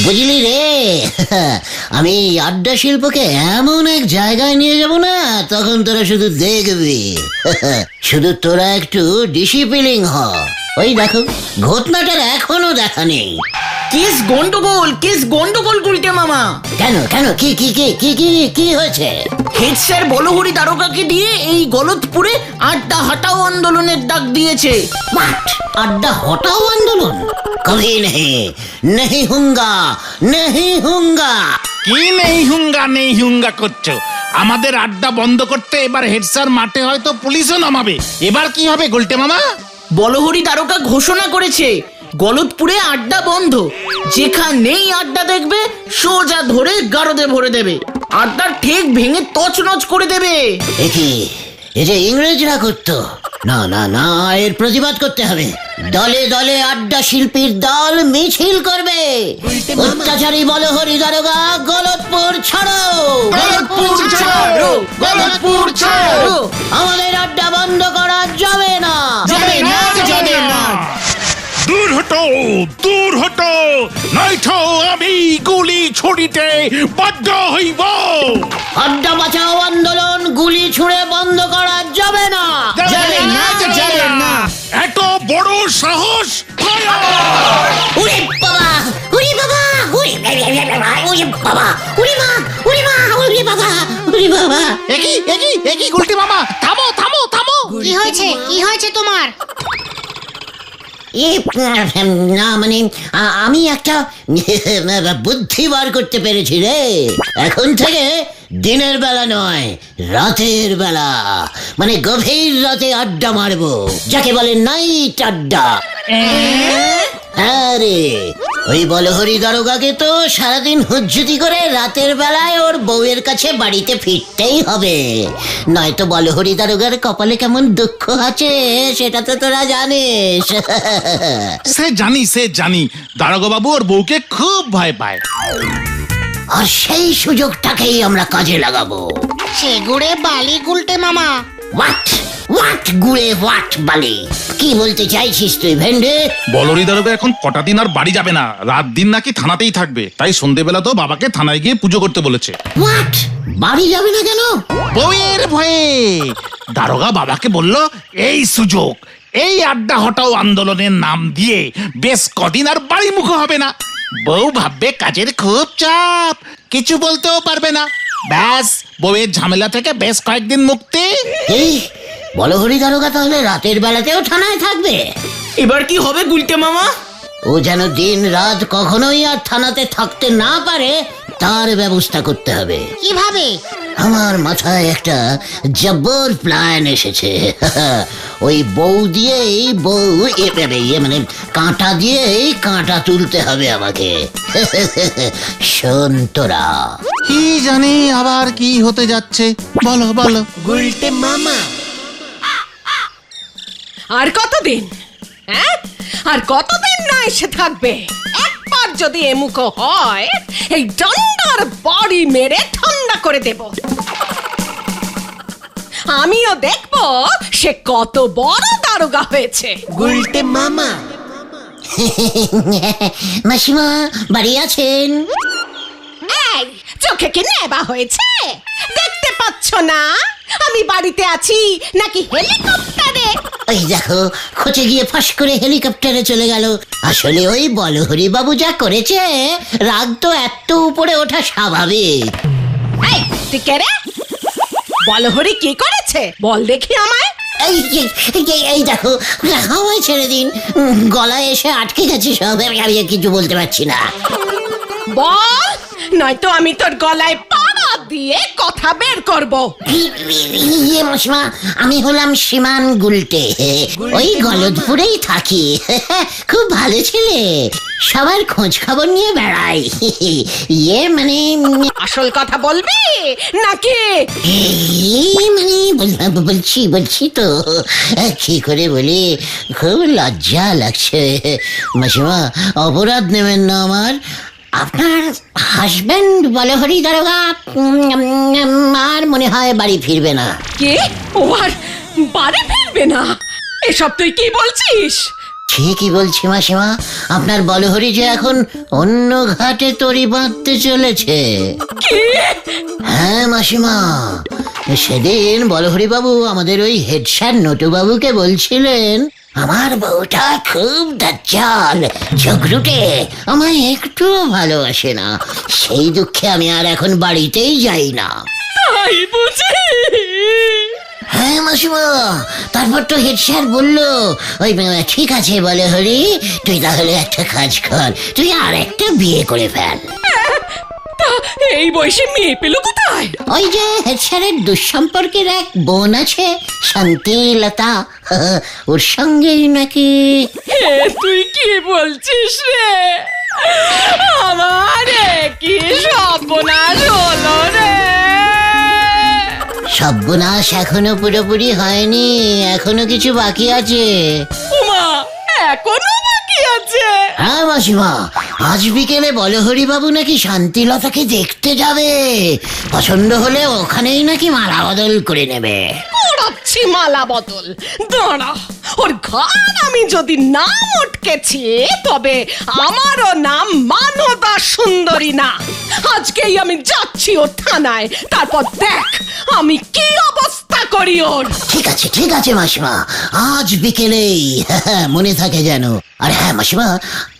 বুঝলি রে, আমি আড্ডা শিল্পকে এমন এক জায়গায় নিয়ে যাব না, তখন তোরা শুধু দেখবি। শুধু তোরা একটু ডিসিপ্লিন হ। ওই দেখো, ঘটনাটার এখনো দেখা নেই। কেস গন্ডগোল গুলটে মামা। কেন কেন কি কি কি কি কি কি হয়েছে? হেড স্যার বলহরি দারোগাকে দিয়ে এই গলতপুরে আড্ডা হটাও আন্দোলনের ডাক দিয়েছে। মাঠ আড্ডা হটাও আন্দোলন? কभी नहीं, नहीं होगा, नहीं होगा। কি নেই হুঙ্গা করছো? আমাদের আড্ডা বন্ধ করতে এবার হেড স্যার মাঠে হয়তো পুলিশও নামাবে। এবার কি হবে গুলটে মামা? বলহরি দারোগা ঘোষণা করেছে গলতপুরে আড্ডা বন্ধ। যেখানেই আড্ডা দেখবে সোজা ধরে গারদে ভরে দেবে, আড্ডার ঠেক ভেঙে তছনছ করে দেবে। একি এই যে ইংরেজরা করতো, না না না, এর প্রতিবাদ করতে হবে। দলে দলে আড্ডা শিল্পীর দল মিছিল করবে। অত্যাচারী বলহরি দারোগা গলতপুর ছাড়ো, গলতপুর ছাড়ো, গলতপুর ছাড়ো। আমাদের আড্ডা বন্ধ করা যাবে না, যাবে না, যাবে না। দূর হটো, নয়তো আমি গুলি ছুরিতে বাধ্য হইব। আড্ডা বাঁচাও আন্দোলন গুলি ছুঁড়ে বন্ধ করা যাবে না, যাবে না, যাবে না। এত বড় সাহস! উরে বাবা, উরে বাবা, উরে বাবা, উরে মা, উরে মা, উরে বাবা, উরে বাবা। একই গুলটে মামা, থামো থামো থামো। কি হয়েছে তোমার? না মানে আমি একটা বুদ্ধি বার করতে পেরেছি রে। এখন থেকে দিনের বেলা নয়, রাতের বেলা, মানে গভীর রাতে আড্ডা মারবো, যাকে বলে নাইট আড্ডা। আরে ওই বলহরি দারোগাকে তো সারাদিন হুজ্জুতি করে রাতের বেলায় ওর বউয়ের কাছে বাড়িতে ফিরতেই হবে, নয়তো বলহরি দারোগার কপালে কেমন দুঃখ আছে সেটা তো তোরা জানিস। সে জানি দারোগা বাবু ওর বউকে খুব ভয় পায়। আর সেই সুযোগটাকেই আমরা কাজে লাগাবো। সে গুড়ে বালি গুলটে মামা। হোয়াট গুড়ে হোয়াট বালি? কি বলতে চাইছিস তুই ভেন্ডে? বলহরি দারোগা এখন কটা দিন আর বাড়ি যাবে না, রাত দিন নাকি থানাতেই থাকবে। তাই সন্ধ্যেবেলা তো বাবাকে থানায় গিয়ে পুজো করতে বলেছে। হোয়াট? বাড়ি যাবে না কেন? বউয়ের ভয়ে। দারোগা বাবাকে বলল এই সুযোগ, এই আড্ডা হটাও আন্দোলনের নাম দিয়ে বেশ কদিন আর বাড়ি মুখ হবে না। বউ ভাববে কাজের খুব চাপ, কিছু বলতেও পারবে না। ব্যাস, বউয়ের ঝামেলা থেকে বেশ কয়েকদিন মুক্তি। এই বলহরি দারোগা তাহলে রাতের বেলাতেও থানায় থাকবে? এবার কি হবে গুলটে মামা? ও যেন দিন রাত কখনোই আর থানাতে থাকতে না পারে, তার ব্যবস্থা করতে হবে। কিভাবে? আমার মাথায় একটা জব্বর প্ল্যান এসেছে। ওই বউ দিয়েই মানে কাঁটা দিয়েই কাঁটা তুলতে হবে আমাকে। শোন তোরা। কি জানি আবার কি হতে যাচ্ছে, বলো বলো। গুলটে মামা, আর কতদিন? আর কতদিন না এসে থাকবে? একবার যদি এমুখ হয়, এই ডান্ডার বাড়ি মেরে ঠান্ডা করে দেব। আমিও দেখবো সে কত বড় দারোগা হয়েছে। গুলটে মামা। মাসিমা বাড়ি আছেন? এই চোখে কি নেবা হয়েছে? দেখতে পাচ্ছ না আমি বাড়িতে আছি নাকি হেলিকপ্টারে? ওই দেখো, খোঁচে গিয়ে ফাঁস করে হেলিকপ্টারে চলে গেল। আসলে ওই বলহরি বাবু যা করেছে, রাগ তো এত উপরে ওঠা স্বাভাবিক। এই তুই কে রে? বলহরি কি করেছে বল দেখি আমায়। এই দেখো, হাওয়ায় ছেড়ে দিন, গলায় এসে আটকে গেছে সব, আমি কিছু বলতে পারছি না। বল, নয়তো আমি তোর গলায় পাড়া দিয়ে কথা বের করব। মাসিমা, আমি হলাম সীমান গুলটে, ওই গলদপুরেই থাকি। খুব ভালো ছেলে, সবার খোঁজ খবর নিয়ে বেড়াই। মানে আসল কথা বলবি নাকি? মানে বলছি তো, কি করে বলি, খুব লজ্জা লাগছে। মাসিমা, অপরাধ নেবেন না আমার। আপনার হাজবেন্ড বলহরি দারোগা আর মনে হয় বাড়ি ফিরবে না। কে? ও আর বাড়ি ফিরবে না? এসব তুই কি বলছিস? ঠিকই বলছি মাসিমা, আপনার বলহরি যে এখন অন্য ঘাটে তরি বাঁধতে চলেছে। হ্যাঁ মাসিমা, সেদিন বলহরি বাবু আমাদের ওই হেড স্যার নটু বাবুকে বলছিলেন আমার বউটা খুব দাজ্জাল, ঝগড়ুটে, আমায় একটুও ভালোবাসে না। সেই দুঃখে আমি আর এখন বাড়িতেই যাই না। তাই বুঝি? হ্যাঁ মাসিমা, তারপর তো হেড স্যার বললো, ওই ঠিক আছে বলে হরি, তুই তাহলে একটা কাজ কর, তুই আর একটা বিয়ে করে ফেল। তা এই বয়সে মেয়ে পেল কোথায়? ওই যে হেড স্যারের দুঃসম্পর্কের এক বোন আছে, শান্তিলতা, ওর সঙ্গেই নাকি। হে তুই কি বলছিস রে? আমার কি সর্বনাশ হলো রে! সর্বনাশ এখনো পুরোপুরি হয়নি, এখনো কিছু বাকি আছে। উমা, এখনো বাকি আছে? হ্যাঁ মাসিমা, আজ বিকেলে বলহরি বাবু নাকি শান্তিলতাকে দেখতে যাবে, পছন্দ হলে ওখানেই নাকি মালা বদল করে নেবে। করাচ্ছি মালা বদল, দাঁড়া। ওর ঘর আমি যদি নাম উঠকেছি, তবে আমারও নাম মানদা সুন্দরী না। আজকেই আমি যাচ্ছি ওর থানায়, তারপর দেখ আমি কি অবস্থা করি ওর। ঠিক আছে মাসিমা, আজ বিকেলেই, মনে থাকে যেন। আর হ্যাঁ মাসিমা,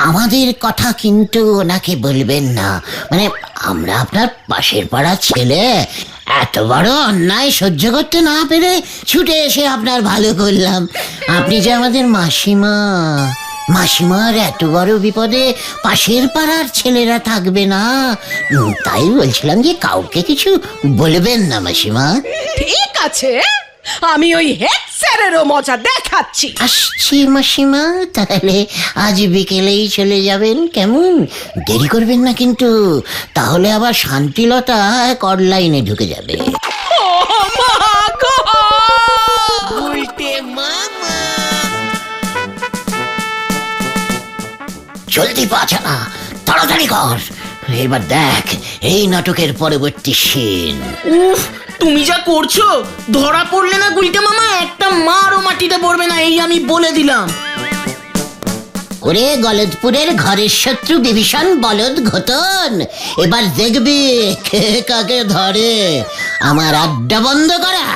আমাদের কথা কিন্তু ওনাকে বলবেন না, মানে আমরা আপনার পাশের পাড়ার ছেলে, এত বড় অন্যায় সহ্য করতে না পেরে ছুটে এসে আপনার ভালো করলাম। আপনি যে আমাদের মাসিমা, মাসিমার এত বড় বিপদে পাশের পাড়ার ছেলেরা থাকবে না, তাই বলছিলাম যে কাউকে কিছু বলবেন না মাসিমা। ঠিক আছে, আমি ওই হেড স্যারেরও মজা দেখাচ্ছি। আসছি মাসিমা, তাহলে আজ বিকেলেই চলে যাবেন, কেমন? দেরি করবেন না কিন্তু, তাহলে আবার শান্তিলতা কর লাইনে ঢুকে যাবে। ও মা গো! জলদি পাচা, তাড়াতাড়ি কর। এবার দেখ এই নাটকের পরবর্তী সিন। উফ, তুমি যা করছো, ধরা পড়লে না গুলটে মামা একটা মারও মাটিতে পড়বে না, এই আমি বলে দিলাম। ওরে গলদপুরের ঘরের শত্রু বিভীষণ বলদ ঘটন, এবার দেখবি কে কাকে ধরে। আমার আড্ডা বন্ধ করা,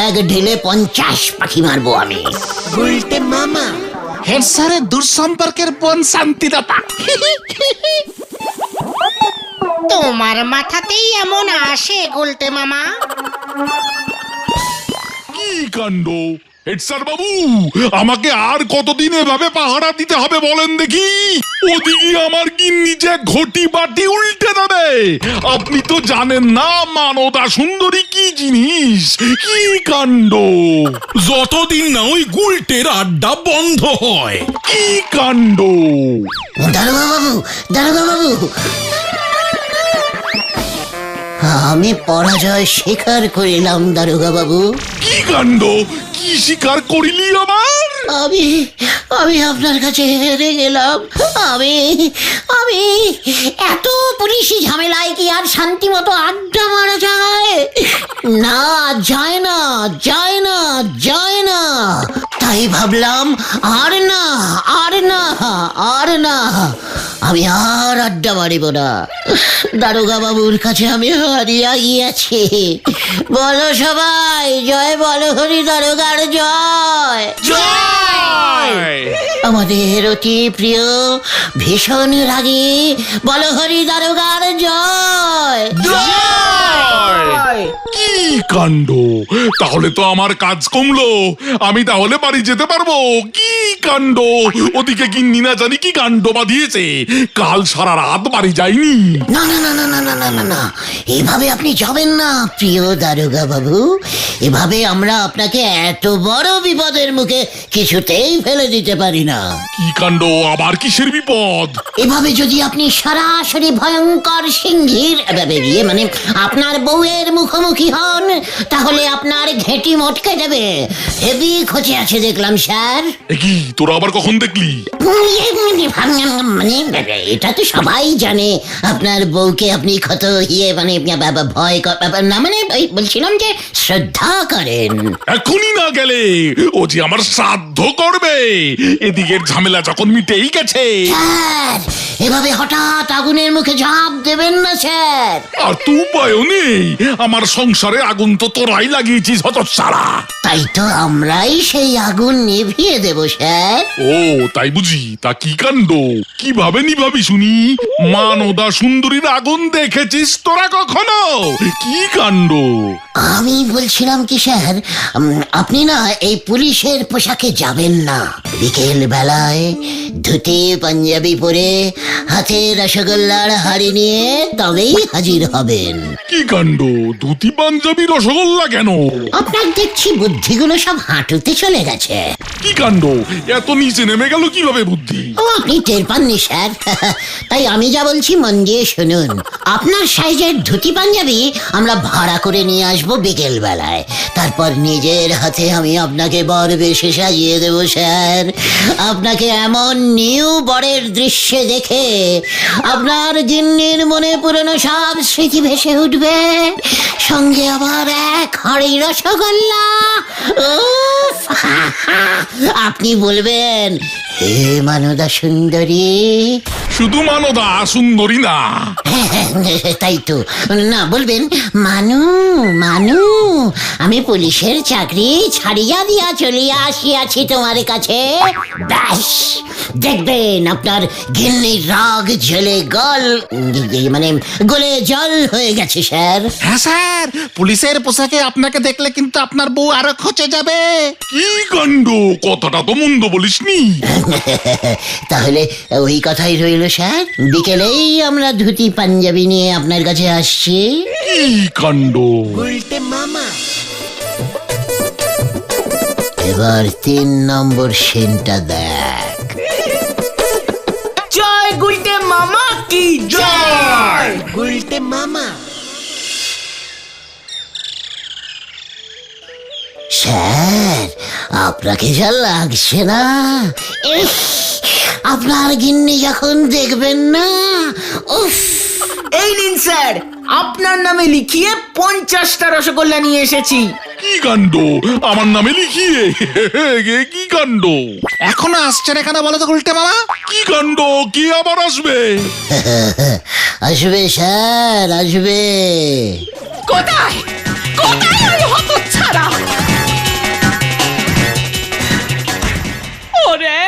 এক ঢিলে 50 পাখি মারবো আমি। হেড স্যারের দুঃসম্পর্কের বোন শান্তিলতা। তোমার মাথাতেই এমন আসে গুলটে মামা? কি কাণ্ড! হেড স্যার বাবু, আমাকে আর কতদিন এভাবে পাহারা দিতে হবে বলেন দেখি? ওদিকে আমার গিন্নি যে ঘটি বাটি উল্টে দেবে। আপনি তো জানেন না মানদা সুন্দরী কি জিনিস। কি কাণ্ড! যতদিন না ওই গুলটের আড্ডা বন্ধ হয়। কি কাণ্ড! দারোগা বাবু, আমি পরাজয় স্বীকার করিলাম দারোগা বাবু। কি কাণ্ড! কি স্বীকার করিলি আমার? আমি আপনার কাছে হেরে গেলাম। আমি এত পুলিশি ঝামেলায় কি আর শান্তি মতো আড্ডা মারা যায়? না, যায় না। তাই ভাবলাম আর না, আমি আর আড্ডা মারিব না। দারোগা বাবুর কাছে আমি হারিয়া গিয়েছি। বলো সবাই, জয় বলহরি দারোগার জয়। আমাদের অতি প্রিয় ভীষণ রাগী বলহরি দারোগার জয়। কি কাণ্ড! তাহলে তো আমার কাজ কমলো, আমি তাহলে বাড়ি যেতে পারবো। কি কাণ্ড! ওদিকে গিন্নি না জানি কি কাণ্ড বাঁধিয়েছে, কাল সারা রাত বাড়ি যায়নি। না, এভাবে আপনি যাবেন না প্রিয় দারোগা বাবু। এভাবে আমরা আপনাকে এত বড় বিপদের মুখে কিছুতেই ফেলে দিতে পারি না। কি কাণ্ড! আবার কিসের বিপদ? এভাবে যদি আপনি সরাসরি ভয়ঙ্কর সিংহীর মানে আপনার বউয়ের মুখ মুখোমুখি হন তাহলে আপনার ঘেঁটি মটকে দেবে। হেভি খোঁজে আছে দেখলাম স্যার। এ কি তোরা আবার কখন দেখলি? মানে এটা তো সবাই জানে আপনার বউকে আপনি কত মানে ভয় না, মানে বলছিলাম যে শ্রদ্ধা করেন। এখনই না গেলে ও যে আমার শ্রাদ্ধ করবে। এদিকের ঝামেলা যখন মিটেই গেছে। স্যার এভাবে হঠাৎ আগুনের মুখে ঝাঁপ দেবেন না স্যার। আর তো উপায়ও নেই, আমার সংসারে আগুন তো তোরাই লাগিয়েছিস হতচ্ছাড়া। তাই তো আমরাই সেই আগুন নিভিয়ে দেব স্যার। ও তাই বুঝি? তা কি কাণ্ড, কিভাবে নিভাবি শুনি? মানদা সুন্দরীর আগুন দেখেছিস তোরা কখনো? কি কাণ্ড! আমি বলছিলাম কি স্যার, আপনি না এই পুলিশের পোশাকে যাবেন না। বিকেল বেলায় ধুতি পাঞ্জাবি পরে হাতে রসগোল্লার হাড়ি নিয়ে তবেই হাজির হবেন। কি কাণ্ড, ধুতি পাঞ্জাবি রসগোল্লা কেন? আপনার দেখছি বুদ্ধিগুলো সব হাঁটুতে চলে গেছে। কি কাণ্ড, এত নিচে নেমে গেল কিভাবে বুদ্ধি? ও আপনি টের পাননি স্যার। তাই আমি যা বলছি মন দিয়ে শুনুন। আপনার সাইজের ধুতি পাঞ্জাবি আমরা ভাড়া করে নিয়ে আসবো বিকেল বেলায়। তারপর নিজের হাতে আমি আপনাকে বর বেশে সাজিয়ে দেব স্যার। আপনাকে এমন নিউ বরের দৃশ্যে দেখে আপনার গিন্নির মনে পুরনো সব স্মৃতি ভেসে উঠবে, সঙ্গে আবার এক হাঁড়ি রসগোল্লা। উফ, আপনি বলবেন হে মানদা সুন্দরী। শুধু মানদা সুন্দরী না, তাই তো না, বলবেন মানু মানু আমি পুলিশের চাকরি ছাড়িয়া দিয়া চলিয়া আসিয়াছি তোমার কাছে। ব্যাস দেখবেন আপনার গিন্নির রাগ ঝেলে মানে গলে জল হয়ে গেছে স্যার। হ্যাঁ স্যার, পুলিশের পোশাকে আপনাকে দেখলে কিন্তু আপনার বউ আরো খচে যাবে। কি কাণ্ড, কথাটা তো মন্দ বলিসনি। তাহলে ওই কথাই রইল স্যার, বিকেলেই আমরা ধুতি পাঞ্জাবি নিয়ে আপনার কাছে আসছি। কি কাণ্ড! এবার 3 নম্বর সেনটা দেখ। জয় গুলটে মামা কি জয়। স্যার আপনাকে যা লাগছে না, ইস, আপনার গিন্নি যখন দেখবেন না, উফ। এই নিন স্যার, আপনার নামে লিখিয়ে 50টা রসগোল্লা নিয়ে এসেছি। কি কাণ্ড, আমার নামে লিখিয়ে? কি কাণ্ড! এখনো আসছে না কেন বলো তো উল্টে মামা? কি কাণ্ড, কি আবার আসবে? আসবে স্যার আসবে। কোথায় কোথায় ওই হতচ্ছাড়া? ওরে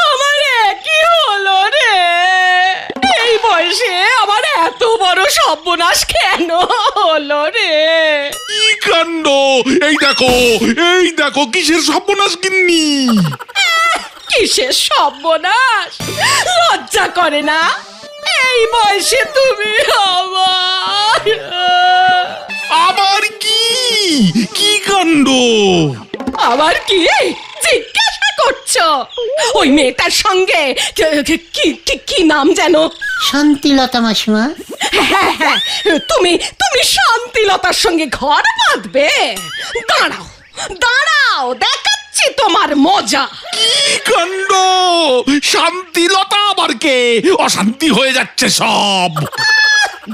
আমার কি হলো রে? এই বয়সে আমার এত বড় সর্বনাশ কেন হলো রে? কি কাণ্ড! এই দেখো কিসের সর্বনাশ গিন্নি! কিসের সর্বনাশ? লজ্জা করে না এই বয়সে তুমি আবার কি কি কাণ্ড! আবার কি জিজ্ঞাসা করছো? ওই মেয়েটার সঙ্গে কি নাম যেন? শান্তিলতা মাসিমা। হ্যাঁ হ্যাঁ, তুমি শান্তিলতার সঙ্গে ঘর বাঁধবে? দাঁড়াও দাঁড়াও, দেখাচ্ছি তোমার মজা। কি কাণ্ড! শান্তিলতা আবার কে? অশান্তি হয়ে যাচ্ছে সব।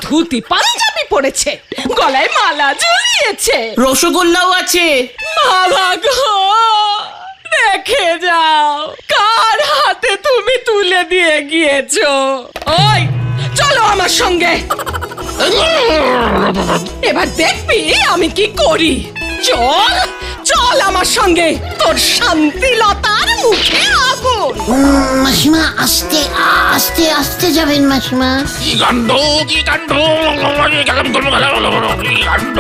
ধুতি পাঞ্জাবি পরেছে, গলায় মালা ঝুলিয়েছে, রসগোল্লাও আছে। বাবা গো, দেখে যাও কার হাতে তুমি তুলে দিয়ে গিয়েছো। ওই চলো আমার সঙ্গে, এবার দেখবি আমি কি করি। চল চল আমার সঙ্গে, তোর শান্তিলতার মুখে আগুন। মাসিমা আস্তে আস্তে আস্তে যাবেন মাসিমা। কি কাণ্ড, কি কাণ্ড! কি কাণ্ড!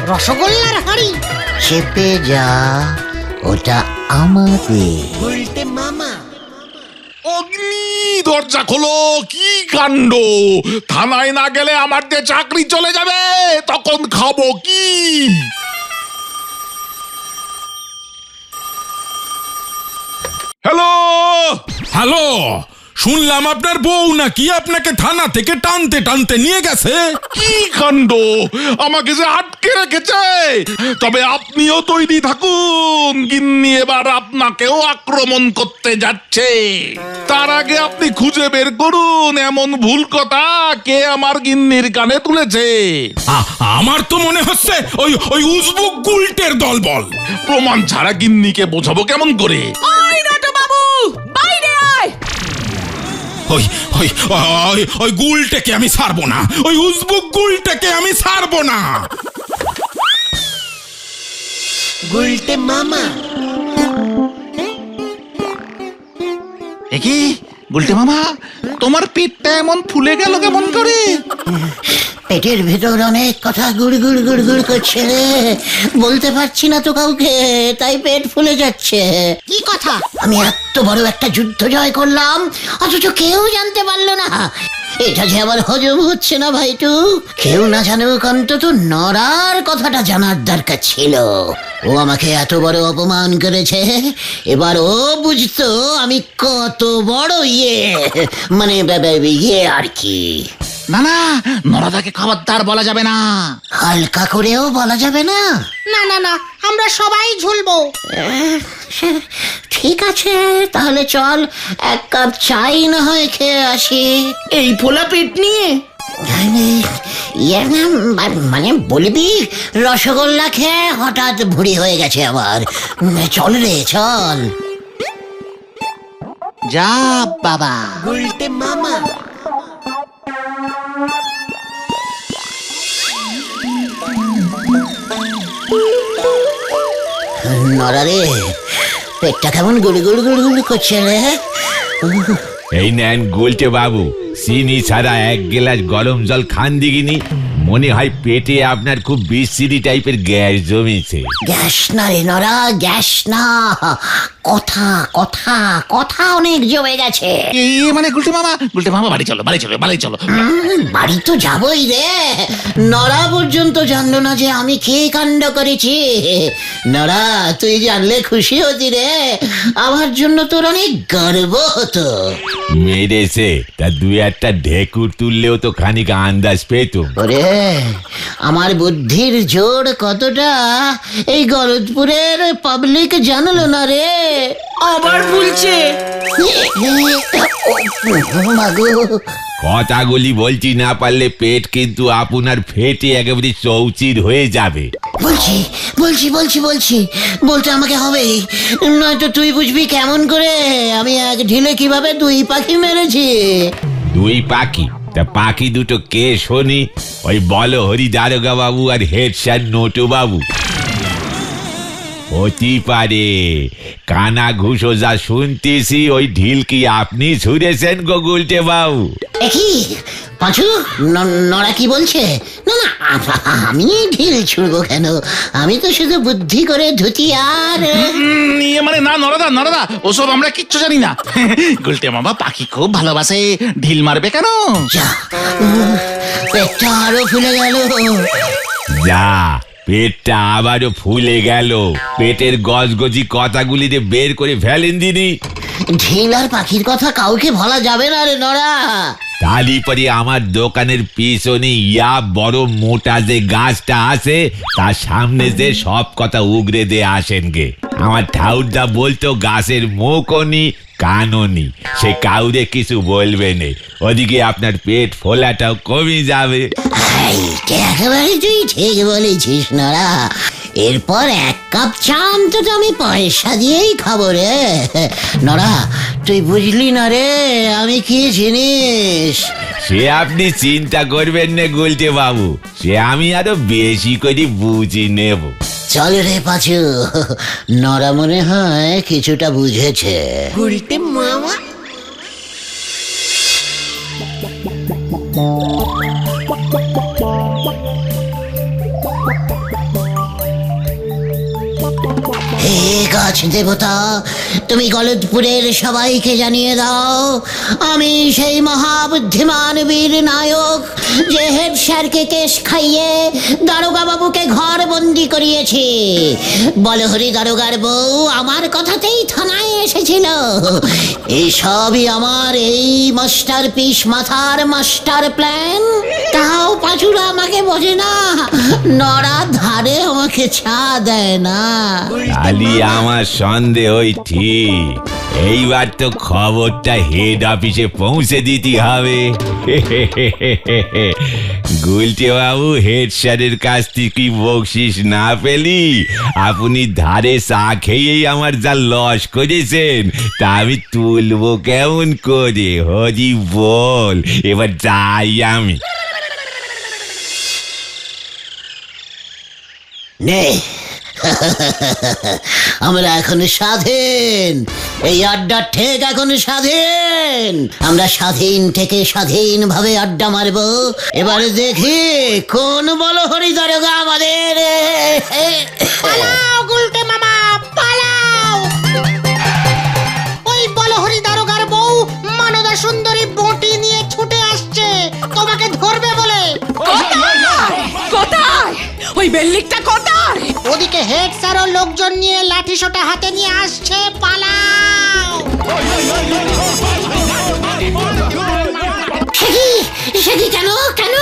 রসগোল্লার হাড়ি। চেপে যা, ওটা আমাদের। অগ্নি, দরজা খোলো! কি কাণ্ড! থানায় না গেলে আমার যে চাকরি চলে যাবে, তখন খাবো কি? হ্যালো হ্যালো, শুনলাম আপনার বউ নাকি আপনাকে থানা থেকে টানতে টানতে নিয়ে গেছে। কি কাণ্ড, আমাকে যে আটকে রেখেছে। তবে আপনিও তৈরি থাকুন, গিন্নি এবার আপনাকেও আক্রমণ করতে যাচ্ছে। তার আগে আপনি খুঁজে বের করুন এমন ভুল কথা কে আমার গিন্নির কানে তুলেছে। আমার তো মনে হচ্ছে ওই উজবুক গুলটের দলবল। প্রমাণ ছাড়া গিন্নিকে বোঝাবো কেমন করে? ওই নটু বাবু, বাইরে আয়। ওই গুলটাকে আমি ছাড়বো না, ওই উজবুক গুলটাকে আমি ছাড়বো না। কি গুলটে মামা, তোমার পেটটা এমন ফুলে গেল কেমন করে? পেটের ভেতর অনেক কথা গুড় গুড় গুড় গুড় করছে রে, বলতে পারছি না তো কাউকে, তাই পেট ফুলে যাচ্ছে। কি কথা? আমি এত বড় একটা যুদ্ধ জয় করলাম, অথচ কেউ জানতে পারলো না। এটা যে আবার হজম হচ্ছে না ভাইটু। কেউ না জানুক, অন্তত নরার কথাটা জানার দরকার ছিল। ও আমাকে এত বড় অপমান করেছে, এবার ও বুঝতো আমি কত বড় মানে আর কি। না না, নরাদাকে খবরদার বলা যাবে না। হালকা করেও বলা যাবে না? না না না, আমরা সবাই ঝুলবো। ঠিক আছে, তাহলে চল এক কাপ চাই না হয় খেয়ে আসি। এই ফোলা পেট নিয়ে মানে বলবি রসগোল্লা খেয়ে হঠাৎ ভুঁড়ি হয়ে গেছে আমার। চল রে চল। যা বাবা। নরা রে, পেটটা কেমন গুড়ি গুড়ি গুড়ি গুড়ি করছে রে। এই নেন গুলটে বাবু, চিনি ছাড়া এক গ্লাস গরম জল খান দিগিনি। মনে হয় পেটে আপনার খুব বিশ্রী টাইপের গ্যাস জমেছে। গ্যাস না রে নরা, গ্যাস না, কথা কথা কথা অনেক জমে গেছে। মানে গুলটে মামা বাড়ি চলো, বাড়ি চলো, বাড়ি চলো। বাড়ি তো যাবই রে। নরা পর্যন্ত জানলো না যে আমি কি কাণ্ড করেছি। নরা, তুই জানলে খুশি হতি রে, আমার জন্য তোর অনেক গর্ব হতো। মেরেছে তা দুই একটা ঢেকুর তুললেও তো খানিক আন্দাজ পেতুম। ওরে, আমার বুদ্ধির জোর কতটা এই গলদপুরের পাবলিক জানলো না রে। আবার বলছে মাগো, কথাগুলি বলছি না পারলে পেট কিন্তু আপনার ফেটে একেবারে চৌচির হয়ে যাবে। বলছি বলছি বলছি বলছি বলতে আমাকে হবে, নয়তো তুই বুঝবি কেমন করে আমি এক ঢিলে কিভাবে দুই পাখি মেরেছি। দুই পাখি? তা পাখি দুটো কে শুনি? ওই বলো হরি দারোগা বাবু আর হেড স্যার নটু বাবু? হতে পারে। কানা ঘুষো যা শুনতেছি ওই ঢিল কি আপনি ছুঁড়েছেন গো গুলটে বাবু? কি পাঁচু, নরা কি বলছে? না না, আমি ঢিল ছুড়বো কেন? আমি তো শুধু বুদ্ধি করে ধুতি আর মানে না নরদা, ওসব আমরা কিচ্ছু জানি না। গুলটে মামা পাখি খুব ভালোবাসে, ঢিল মারবে কেন? যা, পেটটা আরো ফুলে গেল। যা, পেটটা আবারও ফুলে গেল। পেটের গজগজি কথাগুলি যে বের করে ফেলেন দিনি। ঢিল আর পাখির কথা কাউকে বলা যাবে না রে নরা। তালি পরে আমার দোকানের পিছনে বড় মোটা যে গাছটা আছে তার সামনে যে সব কথা উগরে দিয়ে আসেন গে। আমার ঠাউরদা বলতো গাছের মুখনি কাননি, সে কাউরে কিছু বলবে না। ওদিকে আপনার পেট ফোলাটাও কমে যাবে। একেবারে তুই ঠিক বলেছিস নরা। এরপর এক কাপ চা অন্তত আমি পয়সা দিয়েই খাবো রে। নরা, তুই বুঝলি না রে আমি কি জিনিস। সে আপনি চিন্তা করবেন না গুলটে বাবু, সে আমি আরো বেশি করে বুঝি নেব। চল রে পাঁচু, নরা মনে হয় কিছুটা বুঝেছে। উল্টে মামা। হে গাছ দেবতা, তুমি গলদপুরের সবাইকে জানিয়ে দাও আমি সেই মহাবুদ্ধিমান বীর নায়ক যে হেড স্যারকে কেশ খাইয়ে দারোগা বাবুকে ঘর বন্দি করিয়েছি। বলহরি দারোগার বউ আমার কথাতেই থানায় এসে হয়েছিল। এই সবই আমার এই মাস্টার পিস মাথার মাস্টার প্ল্যান। তাও পাঁচুরা আমাকে বোঝে না, নড়া ধারে আমাকে ছা দেয় না। খালি আমার সন্দেহই ঠিক। এইবার তো খবরটা হেড অফিসে পৌঁছে দিতে হবে। গুলটে বাবু, হেড স্যারের কাছ থেকে বকশিস না পেলি আপনি ধারে চা খেয়েই আমার যা লস করেছেন তা আমি তুলবো কেমন করে? হরি বল, এবার যাই আমি। নে আমরা এখন স্বাধীন, এই আড্ডা ঠিক এখন স্বাধীন। আমরা স্বাধীন থেকে স্বাধীন ভাবে আড্ডা মারবো। এবারে দেখি কোন বলহরি দারোগা আমাদের। পালাও গুলটে মামা, পালাও। ওই বলহরি দারোগার বউ মানদা সুন্দরী বটি নিয়ে ছুটে আসছে তোমাকে ধরবে বলে। কোথায় ওই বেল্লিকটা কোথায়? ওদিকে হেড স্যার ও লোকজন নিয়ে লাঠি সোটা হাতে নিয়ে আসছে, পালাও। সেটি কেন কেন?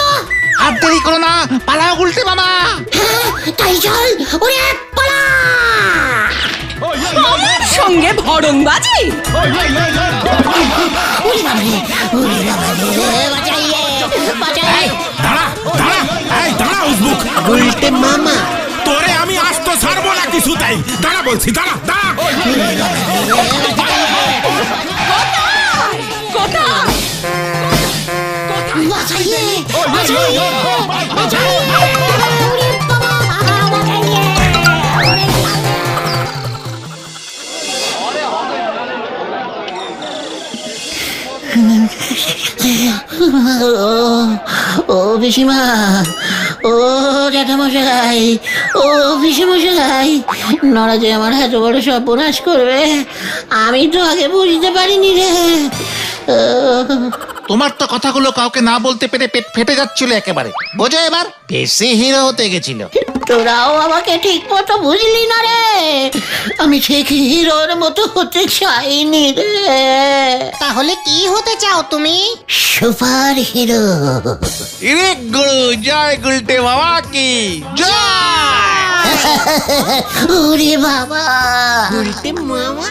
আর দেরি করো না, পালাও গুলটে মামা। তাই চল, ওরে পালা। আমার সঙ্গে ভড়ংবাজি? ওরে বাবারে, ওরে বাবারে, বাঁচাইয়ে, বাঁচাইয়ে। দাঁড়া দাঁড়া, এই দাঁড়া উজবুক। উল্টে মামা, তোরে আমি আস্ত ছাড়বো না কিছুতেই। দাঁড়া বলছি, দাঁড়া দাঁড়া। কোথায়? বাঁচাইয়ে, বাঁচাইয়ে, বাঁচাইয়ে। ওরে বাবা, বাঁচাইয়ে। ও পিসিমা, ও জ্যাঠামশাই, ও পিসিমশাই, নড়া যে আমার এত বড় সর্বনাশ করবে আমি তো আগে বুঝতে পারিনি রে। তোমার তো কথাগুলো কাউকে না বলতে পেরে পেট ফেটে যাচ্ছিল একেবারে। বোঝো এবার, বেশি হিরো হতে গেছিল। তোরাও আমাকে ঠিক মতো বুঝলি না রে। আমি ঠিক হিরোর মতো হতে চাইনি রে। তাহলে কি হতে চাও তুমি? Super hero. ইরে গুরু, জয় গুলটে বাবা কি জয়। ওরে বাবা, মামা